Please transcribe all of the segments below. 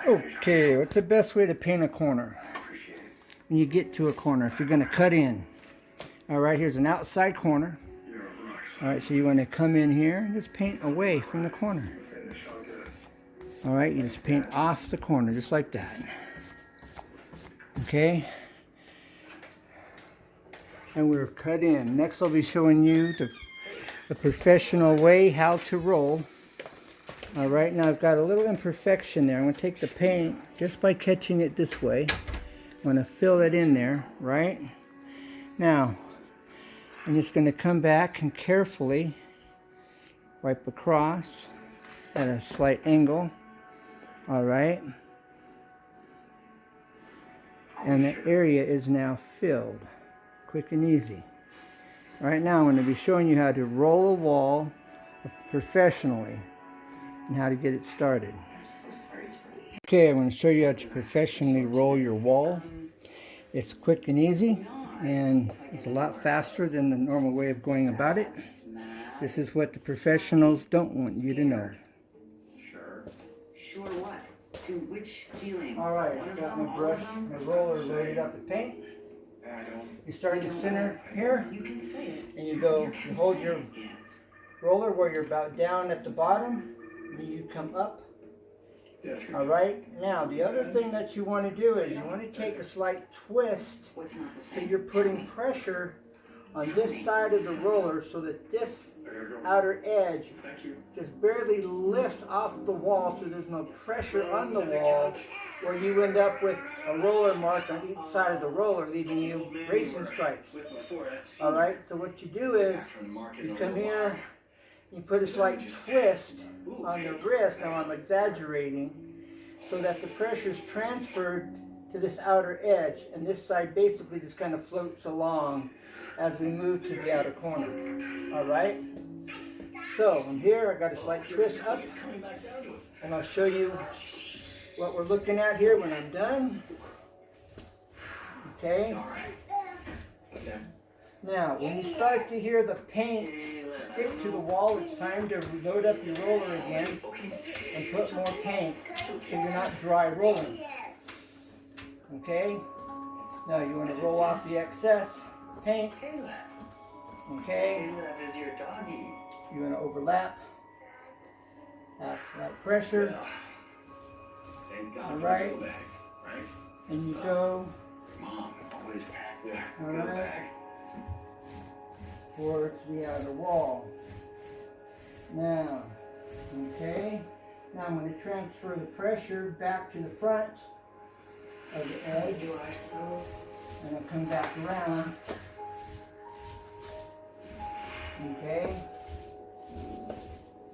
Okay, what's the best way to paint a corner? When you get to a corner, if you're going to cut in. Alright, here's an outside corner. Alright, so you want to come in here and just paint away from the corner. Alright, you just paint off the corner, just like that. Okay? And we're cut in. Next I'll be showing you the professional way how to roll. Alright, now I've got a little imperfection there. I'm going to take the paint just by catching it this way. I'm going to fill it in there, right? Now, I'm just going to come back and carefully wipe across at a slight angle. Alright. And the area is now filled. Quick and easy. Right now I'm going to be showing you how to roll a wall professionally and how to get it started. Okay, I'm going to show you how to professionally roll your wall. It's quick and easy, and it's a lot faster than the normal way of going about it. This is what the professionals don't want you to know. Sure what? To which feeling? Alright, I've got my brush, my roller loaded up with paint. You start in the center here, and you go, you hold your roller where you're about down at the bottom, and you come up. Alright, now the other thing that you want to do is you want to take a slight twist, so you're putting pressure on this side of the roller so that this outer edge just barely lifts off the wall, so there's no pressure on the wall, where you end up with a roller mark on each side of the roller, leaving you racing stripes. Alright, so what you do is you come here, you put a slight twist on the wrist. Now I'm exaggerating, so that the pressure is transferred to this outer edge, and this side basically just kind of floats along as we move to the outer corner. Alright? So from here I got a slight twist up, and I'll show you what we're looking at here when I'm done. Okay? Now, when you start to hear the paint stick to the wall, it's time to load up your roller again and put more paint so you're not dry rolling. Okay? Now you want to roll off the excess paint. Okay? You want to overlap. That pressure. Alright? And you go. Alright? Towards the outer wall. Now, okay, now I'm going to transfer the pressure back to the front of the edge, and I'll come back around. Okay,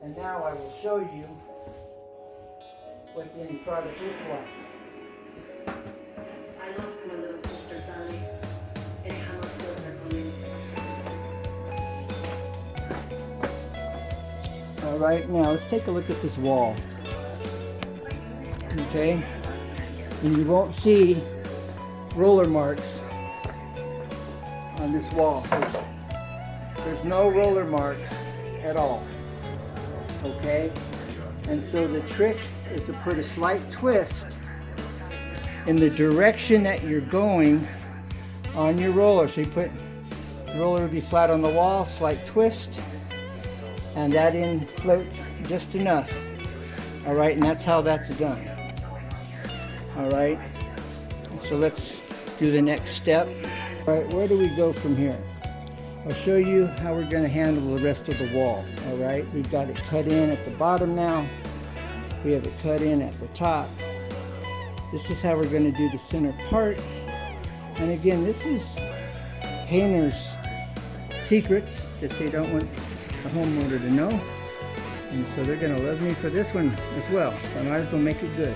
and now I will show you what the end product looks like. I lost my little sister, Sally. And how much was her coming? Alright, now let's take a look at this wall. Okay, and you won't see roller marks on this wall. There's no roller marks at all. Okay, and so the trick is to put a slight twist in the direction that you're going on your roller. So you put, the roller will be flat on the wall, slight twist, and that end floats just enough. Alright, and that's how that's done. Alright, so let's do the next step. Alright, where do we go from here? I'll show you how we're going to handle the rest of the wall. Alright, we've got it cut in at the bottom now. We have it cut in at the top. This is how we're going to do the center part. And again, this is painters' secrets that they don't want the homeowner to know. And so they're going to love me for this one as well. So I might as well make it good.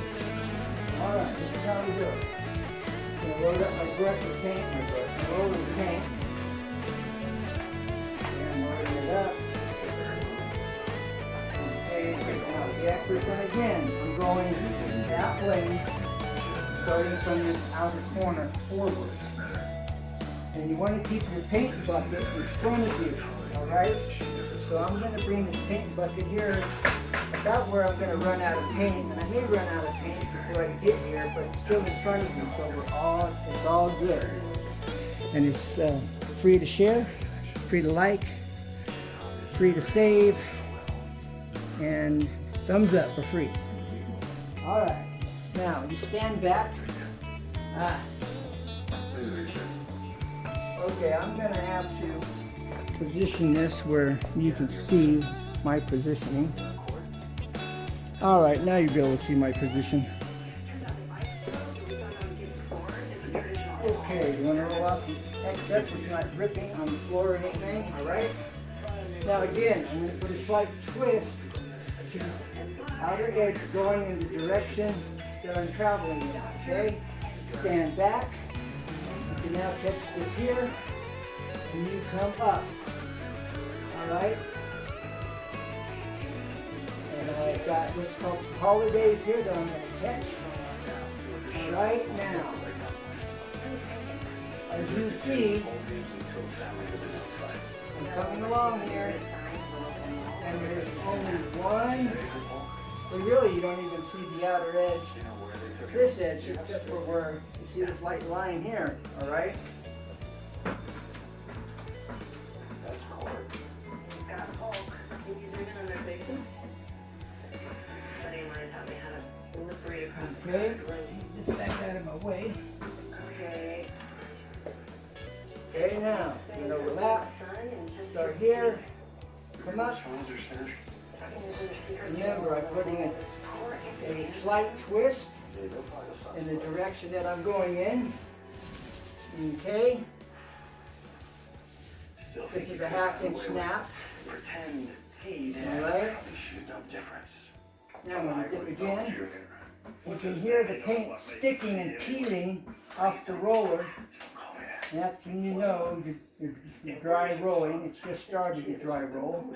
Alright, this is how we do it. I'm going to load up my brush with paint, my roller with paint. And loading it up. Okay, taking out the extra one again. I'm going that way, starting from this outer corner forward. And you want to keep your paint bucket in front of you, alright? So I'm going to bring this paint bucket here about where I'm going to run out of paint, and I may run out of paint before before I get here, but it's still in front of me, so it's all good. And it's free to share, free to like, free to save, and thumbs up for free. All right, now you stand back. Okay, I'm gonna have to position this where you can see my positioning. All right, now you'll be able to see my position. Okay, you want to roll off the excess so it's not dripping on the floor or anything, all right? Now again, I'm going to put a slight twist to the outer edge going in the direction that I'm traveling in, okay? Stand back. You can now catch this here, and you come up, all right? And I've got what's called some holidays here that I'm going to catch right now. As you see, I'm coming along here, and there's only one, but really you don't even see the outer edge, this edge, except for where you see this light line here, all right? Okay, keep this back out of my way. Okay, now, I'm going to overlap, start here, come up. Remember, I'm putting a slight twist in the direction that I'm going in. Okay. This is a 1/2 inch snap. Alright. Now I'm going to dip again. You can hear the paint sticking and peeling off the roller. And that's when you know you're dry rolling. It's just started to dry roll.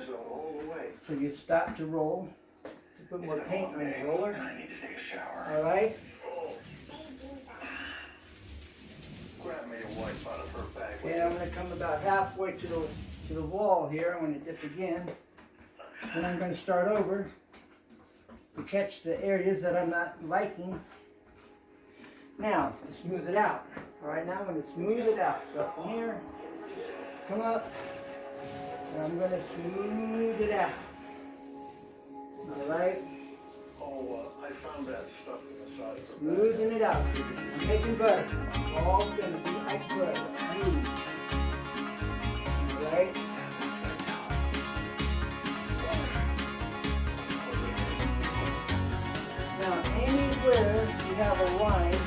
So you stop to roll to put more paint on the roller. All right. Okay, I'm going to come about halfway to the wall here. I'm going to dip again. Then I'm going to start over to catch the areas that I'm not liking. Now, to smooth it out. All right, now I'm going to smooth it out. So from here, come up, and I'm going to smooth it out. All right? Oh, I found that stuff in the side of the Smoothing it out. I'm making butter. All going to be like butter. Smooth. All right? Now, anywhere you have a line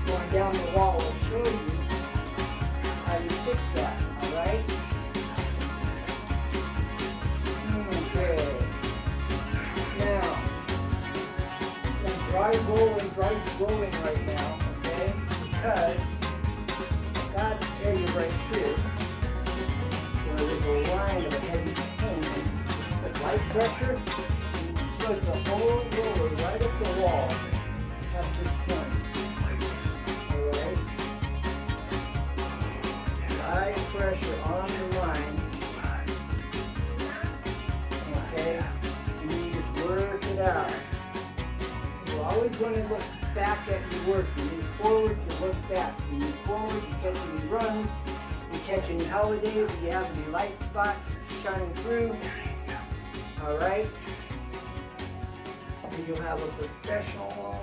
going down the wall, I'll show you how you fix that, all right? Okay. Now, I'm dry rolling right now, okay? Because I've got an area right here where there's a line of a heavy paint with light pressure. Put the whole roller right up the wall at this point. Alright? High pressure on the line. Okay? And you just work it out. You're always going to look back at your work. You move forward, you look back. You move forward, you catch any runs, you catch any holidays, you have any light spots shining through. Alright? And you'll have a professional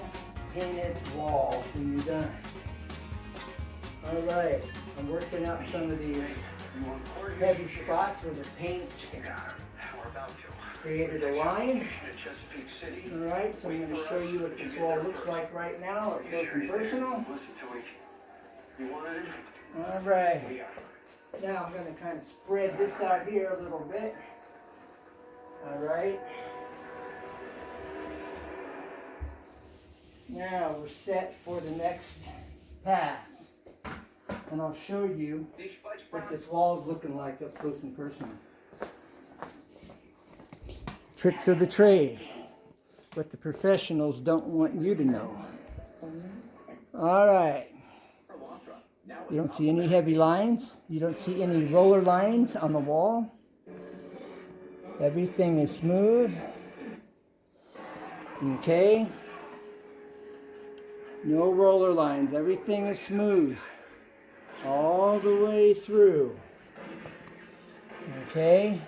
painted wall when you're done. Alright, I'm working out some of these heavy spots where the paint created a line. Alright, so I'm going to show you what this wall looks like right now, up close and personal. Alright, now I'm going to kind of spread this out here a little bit. Alright. Now we're set for the next pass. And I'll show you what this wall is looking like up close and personal. Tricks of the trade. What the professionals don't want you to know. Alright. You don't see any heavy lines. You don't see any roller lines on the wall. Everything is smooth. Okay. No roller lines. Everything is smooth. All the way through. Okay?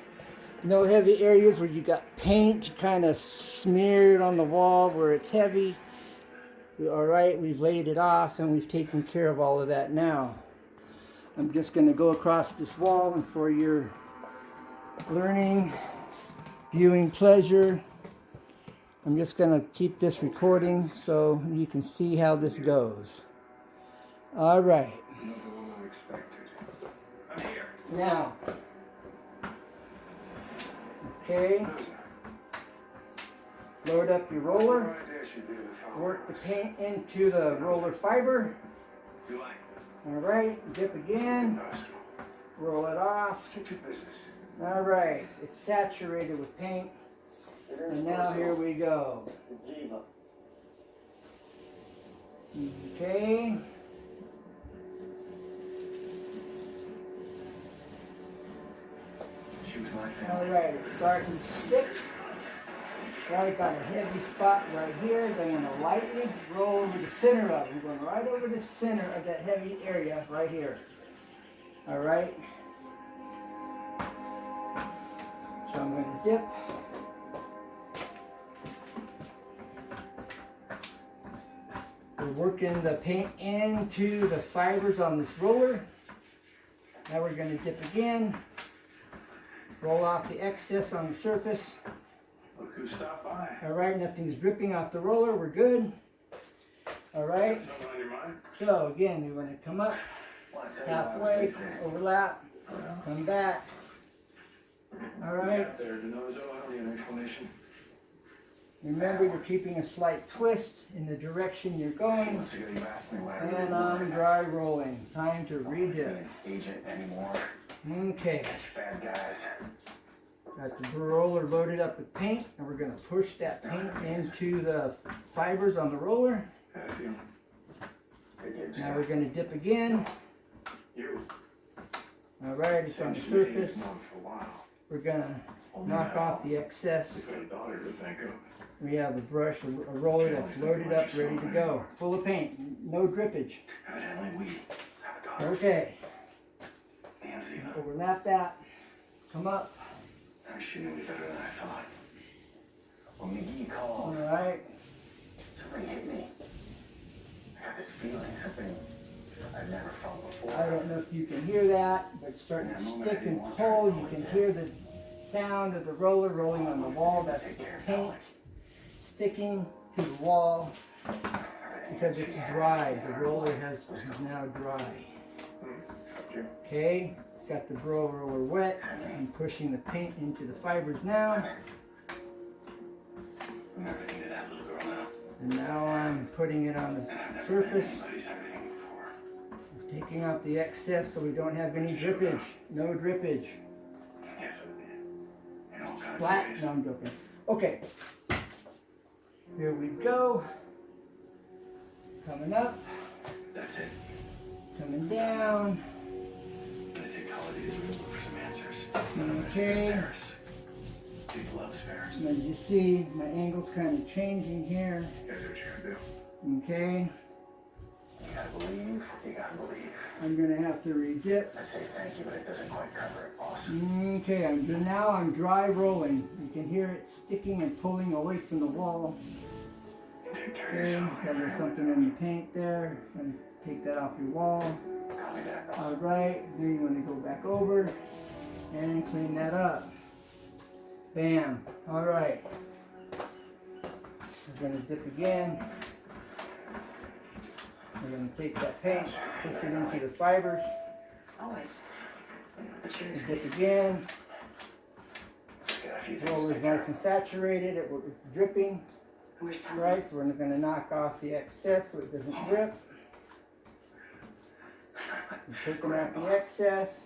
No heavy areas where you got paint kind of smeared on the wall where it's heavy. Alright, we've laid it off and we've taken care of all of that now. I'm just going to go across this wall, and for your learning, viewing pleasure, I'm just going to keep this recording so you can see how this goes. Alright. Now, okay, load up your roller, work the paint into the roller fiber. Alright, dip again, roll it off. Alright, it's saturated with paint. And now here we go. Okay. Alright, it's starting to stick. Right, got a heavy spot right here. Then I'm going to lightly roll over the center of it. I'm going right over the center of that heavy area right here. Alright. So I'm going to dip. We're working the paint into the fibers on this roller. Now we're going to dip again. Roll off the excess on the surface. Look who stopped by. Alright, nothing's dripping off the roller. We're good. Alright. Something on your mind? So again, we want to come up halfway, overlap, come back. Alright. There, DeNozo, I don't need an explanation. Remember, you're keeping a slight twist in the direction you're going. Once again, you asked me why I And I'm dry rolling. Time to redip. agent anymore. Okay. Catch bad guys. Got the roller loaded up with paint, and we're going to push that paint into the fibers on the roller. How do you feel? Now we're going to dip again. You. Alright, it's on the Essentially, you've surface. known for a while. We're going to knock off the excess. You've got a daughter to think of. We have a brush, a roller that's loaded up, ready to go. Full of paint, no drippage. Evidently, we have a daughter. Okay, Nancy, overlap that. Come up. she knew me better than I thought. When McGee called, Alright. something hit me. I got this feeling, something I've never felt before. I don't know if you can hear that, but it's starting to stick and pull. You can hear the sound of the roller rolling on the wall. That's the paint sticking to the wall because it's dry. The roller is now dry. Okay, it's got the roller wet. I'm pushing the paint into the fibers now. And now I'm putting it on the surface. Taking out the excess so we don't have any drippage. No drippage. Splat. No, I'm joking. Okay. Here we go. Coming up. That's it. Coming down. I'm gonna take holidays to look for some answers. Okay. Dude loves Ferris. As you see, my angle's kind of changing here. You gotta do what you're gonna do. Okay. You gotta believe. You gotta believe. I'm gonna have to re-dip. I say thank you, but it doesn't quite cover it, boss. Okay, now I'm dry rolling. You can hear it sticking and pulling away from the wall. Take care of Okay, yourself. got a little something in the paint there. And take that off your wall. Copy that, boss. Alright, then you want to go back over and clean that up. Bam. Alright. We're going to dip again. We're going to take that paint, push it into the fibers. Always. But yours Dip again. Got a few things to Roller's take care nice and saturated. It's dripping. Where's Tom? Right, so we're going to knock off the excess so it doesn't drip. We're taking out the excess.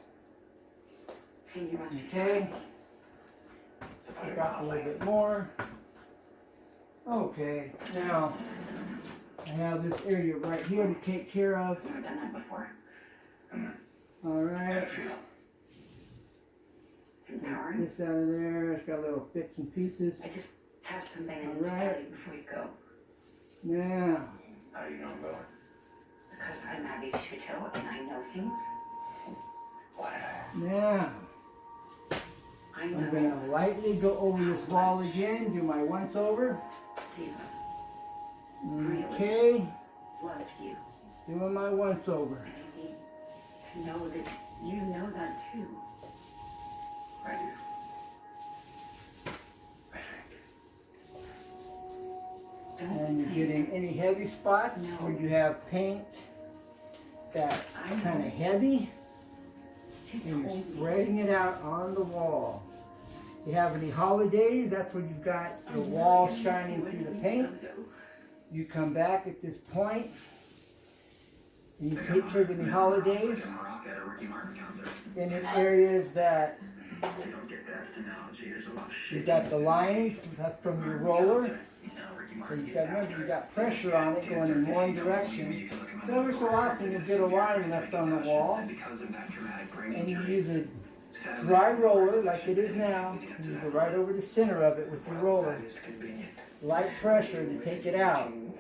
Seeing you must be Okay. to put it Drop a little bit more. Okay, now I have this area right here to take care of. I've never done that before. Alright, Empowering. this out of there. It's got little bits and pieces. I just have something I need to Alright. tell you before you go. Now, I do you know I'm going? Because I'm Abby Chateau and I know things. Why did I ask? Now, I I'm know. going to lightly go over this wall again, do my once over. Ziva Okay, loved you. doing my once over. And I need to know that you know that too. I do. I think. Don't And you're think. getting any heavy spots No. where you have paint that's I know. kind of heavy, She and you're told me. spreading it out on the wall. You have any holidays, that's when you've got your I'm wall not shining gonna do through the anything, paint. Bozo. You come back at this point, and you take any holidays in the areas that You don't get that analogy. There's a lot of shit. you've got the lines left from your roller. So you've got, remember, you've got pressure on it going in one direction. So every so often you'll get a line left on the wall, and you use a dry roller like it is now, and you go right over the center of it with your roller. Light pressure to take it out. And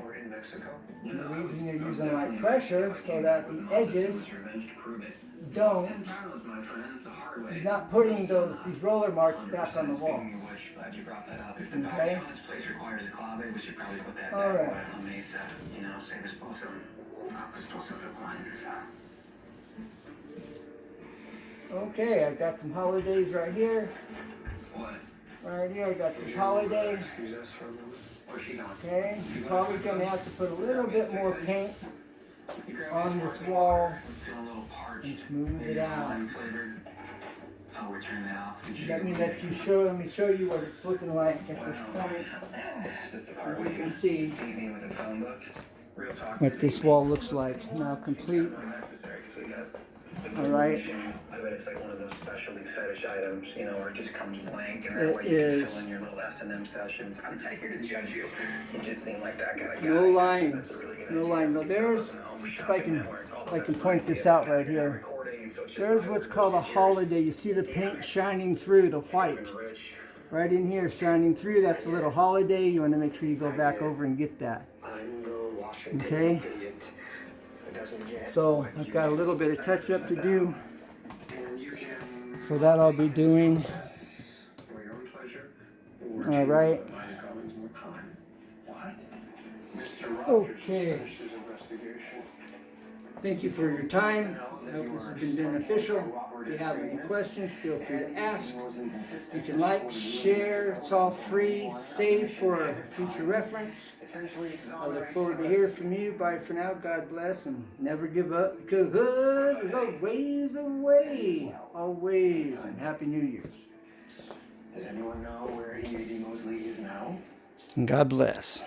the reason you're using light pressure so that the edges don't, you're not putting these roller marks back on the wall. Okay? Alright. Okay, I've got some holidays right here. Right here, I got this holiday. Okay, you're probably going to have to put a little bit more paint on this wall and smooth it out. Let me show you what it's looking like at this point. So you can see what this wall looks like now complete. All right. I bet it's like one of those specialty fetish items, you know, where it just comes blank and It that way you is. can fill in your little S&M sessions. I'm not here to judge you. You just seem like that kind of guy. No lines. That's a really good No idea. line. No, there's, if I can point this out right here. There's what's called a holiday. You see the paint shining through, the white. Right in here, shining through. That's a little holiday. You want to make sure you go back over and get that. Okay? So I've got a little bit of touch up to do. So that I'll be doing. All right. Okay. Thank you for your time. I hope this has been beneficial. If you have any questions, feel free to ask. You can like, share, it's all free, save for future reference. I look forward to hearing from you. Bye for now. God bless, and never give up, because there's always a way. Always. And Happy New Year's. Does anyone know where E.A.D. Mosley is now? And God bless.